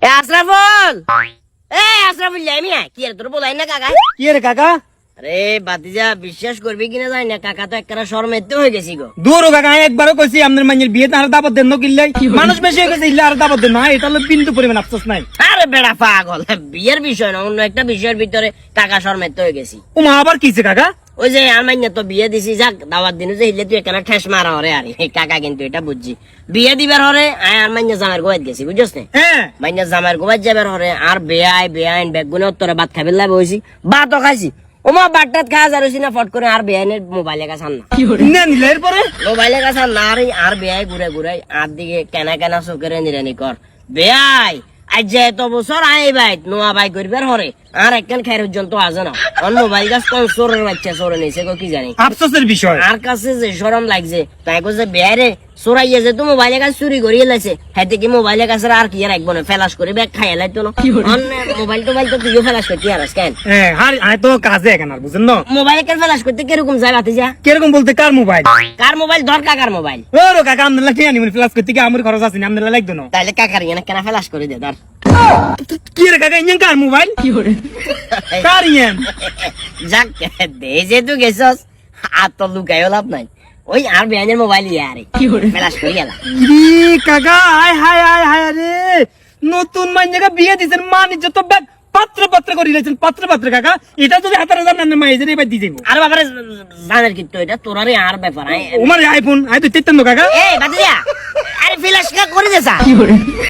আশরাফুল, আশরাফুল যাই মিয়া, কি আর তোর বলাই না কাকা? কি রে কাকা? আরে বাতিজা, বিশ্বাস করবি কিনা জানি না, কাকা তো একটা শর্মেতে হয়ে গেছি গো। দূর ও কাকা, আমি একবারও কইছি আপনার মাইয়ের বিয়েতে আর দাবত দেন কিল্লাই, মানুষ বেশি হয়ে গেছে ইল্লা আর দাবত দেন না, এটা হলো বিন্দু পরিমাণ আফসোস নাই। আরে বেড়া পাগল, বিয়ের বিষয় না, অন্য একটা বিষয়ের ভিতরে কাকা শর্মেতে হয়ে গেছি। ও মা আবার কিছে কাকা? ওই যে আর মাইয়া তো বিয়ে দিছি, যাক দাওয়াত দিন যে হিলে তুই এখানে ঠেস মারা হরে। আরে কাকা কিন্তু এটা বুঝছি, বিয়ে দিবার হরে আর মাইয়া জামার গোয়াত গেছি, বুঝছস না? হ্যাঁ মাইয়া জামার গোয়াত যাবার হরে আর বেআইন বেগুনে উত্তরে ভাত খাবে লাভ হয়েছি, ভাতও খাইছি। ওমা বাটটাত খাওয়া যাচ্ছি না, ফট করে আর বেআইনের মোবাইলে কাছে আন না, না নিলে এরপরে মোবাইলে কাছে না আর বেআই ঘুরে ঘুরে আর দিকে কেনা কেনা চোখের নিরানি কর। বেআই আজ যে এত বছর আই ভাই নোয়া ভাই করবার হরে আর একখান খাই পর্যন্ত আজে না, অন্য মোবাইল গাছ কোন চোরের বাচ্চা চোরে নিছে গো কি জানি। আফসোসের বিষয়। আর কাছে যে শরম লাগছে তাই কইছে বেয়ারে চোরাইয়ে যে তো মোবাইলে কাছে চুরি করিয়ে লাইছে, হাতে কি মোবাইলে কাছে আর কি আর একবনে ফেলাস করে ব্যাগ খাইয়া লাইতো না। অন্য মোবাইল টোবাইল তো তুইও ফেলাস করতে আর কেন? হ্যাঁ আর তো কাজে এখন আর বুঝেন না, মোবাইল কেন ফেলাস করতে কিরকম যায় বাতি যা? কিরকম বলতে কার মোবাইল? কার মোবাইল? ধর কাকার মোবাইল। ও রো কাকা, আপনার লাগে আনি মানে ফ্লাশ করতে কি আমার খরচ আছে না, আপনার লাগতো না। তাইলে কাকার ইয়ে কেন ফেলাস করে দে ধর। কি রে কাকা, ইঞ্জিন কার মোবাইল? কার ইঞ্জিন? যাক দে যে তুই গেছস আর তো লুকাইও লাভ নাই, ওই আর বেআইনের মোবাইল ইয়ে আরে ফেলাস করে গেলা। ইরে কাকা, আয় হায় আয় হায় রে, নতুন মাইয়াকে বিয়ে দিছেন, মানে যত ব্যাগ পাত্র পাত্র করে দিয়েছেন, পাত্র পাত্র কাকা, এটা যদি 17,000 না মাইজের এবার দিয়ে দেবো। আর বাবারে জানার কিন্তু এটা তোরারে আর ব্যাপার। ওমার আইফোন আই তো 53 কাকা। এই বাদ দিয়া, আরে ফেলাস করে দে